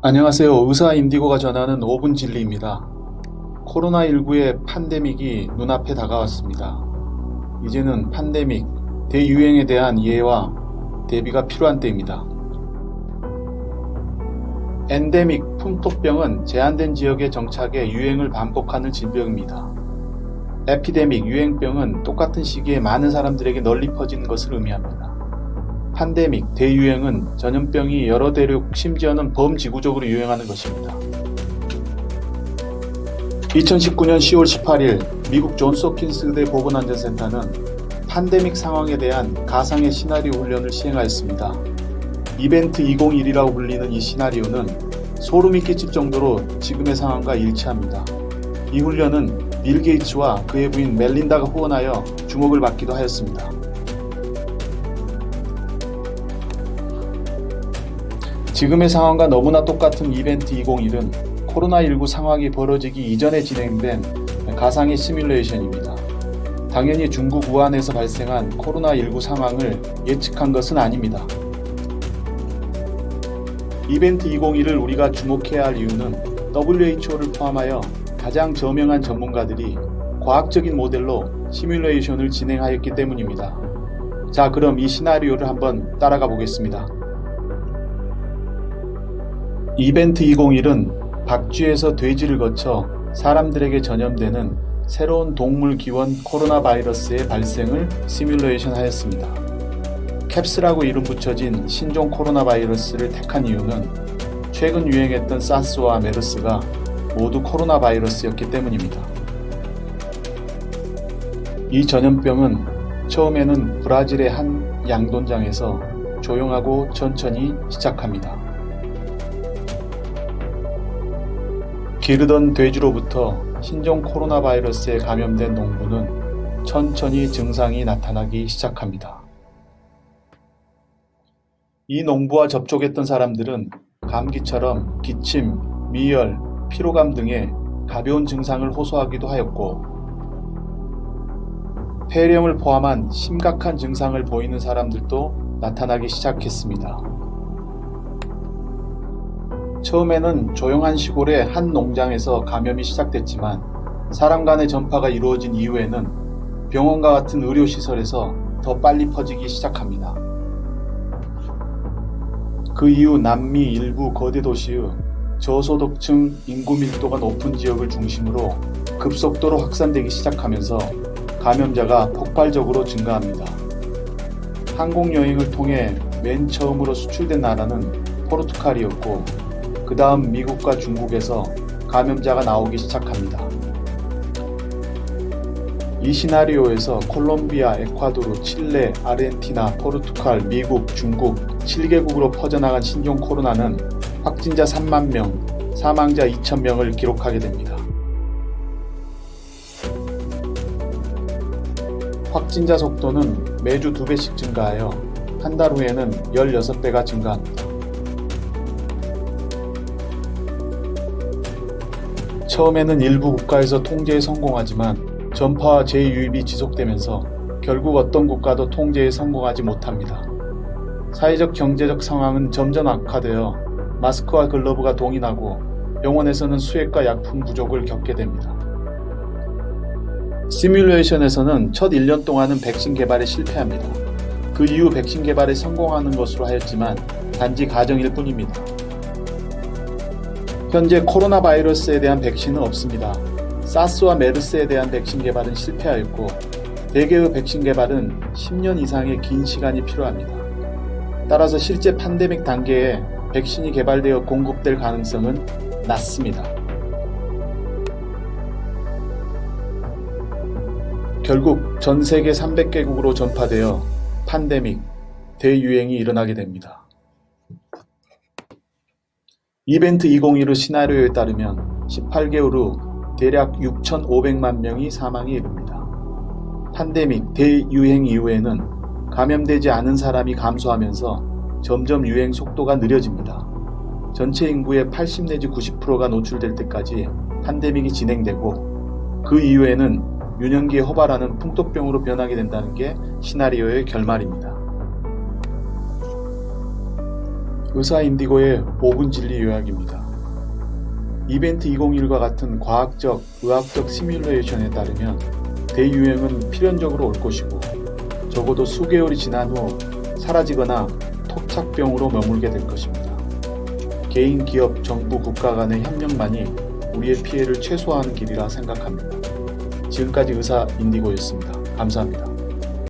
안녕하세요. 의사 인디고가 전하는 5분 진리입니다. 코로나19의 팬데믹이 눈앞에 다가왔습니다. 이제는 팬데믹, 대유행에 대한 이해와 대비가 필요한 때입니다. 엔데믹, 풍토병은 제한된 지역에 정착해 유행을 반복하는 질병입니다. 에피데믹, 유행병은 똑같은 시기에 많은 사람들에게 널리 퍼지는 것을 의미합니다. 팬데믹, 대유행은 전염병이 여러 대륙, 심지어는 범지구적으로 유행하는 것입니다. 2019년 10월 18일 미국 존스 홉킨스 의대 보건안전센터는 팬데믹 상황에 대한 가상의 시나리오 훈련을 시행하였습니다. 이벤트 201이라고 불리는 이 시나리오는 소름이 끼칠 정도로 지금의 상황과 일치합니다. 이 훈련은 빌 게이츠와 그의 부인 멜린다가 후원하여 주목을 받기도 하였습니다. 지금의 상황과 너무나 똑같은 이벤트 201은 코로나19 상황이 벌어지기 이전에 진행된 가상의 시뮬레이션입니다. 당연히 중국 우한에서 발생한 코로나19 상황을 예측한 것은 아닙니다. 이벤트 201을 우리가 주목해야 할 이유는 WHO를 포함하여 가장 저명한 전문가들이 과학적인 모델로 시뮬레이션을 진행하였기 때문입니다. 자, 그럼 이 시나리오를 한번 따라가 보겠습니다. 이벤트 201은 박쥐에서 돼지를 거쳐 사람들에게 전염되는 새로운 동물 기원 코로나 바이러스의 발생을 시뮬레이션 하였습니다. 캡스라고 이름 붙여진 신종 코로나 바이러스를 택한 이유는 최근 유행했던 사스와 메르스가 모두 코로나 바이러스였기 때문입니다. 이 전염병은 처음에는 브라질의 한 양돈장에서 조용하고 천천히 시작합니다. 기르던 돼지로부터 신종 코로나 바이러스에 감염된 농부는 천천히 증상이 나타나기 시작합니다. 이 농부와 접촉했던 사람들은 감기처럼 기침, 미열, 피로감 등의 가벼운 증상을 호소하기도 하였고, 폐렴을 포함한 심각한 증상을 보이는 사람들도 나타나기 시작했습니다. 처음에는 조용한 시골의 한 농장에서 감염이 시작됐지만 사람 간의 전파가 이루어진 이후에는 병원과 같은 의료시설에서 더 빨리 퍼지기 시작합니다. 그 이후 남미 일부 거대 도시의 저소득층 인구 밀도가 높은 지역을 중심으로 급속도로 확산되기 시작하면서 감염자가 폭발적으로 증가합니다. 항공여행을 통해 맨 처음으로 수출된 나라는 포르투갈이었고, 그 다음 미국과 중국에서 감염자가 나오기 시작합니다. 이 시나리오에서 콜롬비아, 에콰도르, 칠레, 아르헨티나, 포르투갈, 미국, 중국 7개국으로 퍼져나간 신종 코로나는 확진자 3만 명, 사망자 2,000명을 기록하게 됩니다. 확진자 속도는 매주 2배씩 증가하여 한 달 후에는 16배가 증가합니다. 처음에는 일부 국가에서 통제에 성공하지만 전파와 재유입이 지속되면서 결국 어떤 국가도 통제에 성공하지 못합니다. 사회적 경제적 상황은 점점 악화되어 마스크와 글러브가 동인하고 병원에서는 수액과 약품 부족을 겪게 됩니다. 시뮬레이션에서는 첫 1년 동안은 백신 개발에 실패합니다. 그 이후 백신 개발에 성공하는 것으로 하였지만 단지 가정일 뿐입니다. 현재 코로나 바이러스에 대한 백신은 없습니다. 사스와 메르스에 대한 백신 개발은 실패하였고, 대개의 백신 개발은 10년 이상의 긴 시간이 필요합니다. 따라서 실제 팬데믹 단계에 백신이 개발되어 공급될 가능성은 낮습니다. 결국 전 세계 300개국으로 전파되어 팬데믹, 대유행이 일어나게 됩니다. 이벤트 201의 시나리오에 따르면 18개월 후 대략 6,500만 명이 사망에 이릅니다. 팬데믹, 대유행 이후에는 감염되지 않은 사람이 감소하면서 점점 유행 속도가 느려집니다. 전체 인구의 80 내지 90%가 노출될 때까지 팬데믹이 진행되고, 그 이후에는 유년기에 허발하는 풍토병으로 변하게 된다는 게 시나리오의 결말입니다. 의사 인디고의 5분 진리 요약입니다. 이벤트 201과 같은 과학적, 의학적 시뮬레이션에 따르면 대유행은 필연적으로 올 것이고 적어도 수개월이 지난 후 사라지거나 토착병으로 머물게 될 것입니다. 개인, 기업, 정부, 국가 간의 협력만이 우리의 피해를 최소화하는 길이라 생각합니다. 지금까지 의사 인디고였습니다. 감사합니다.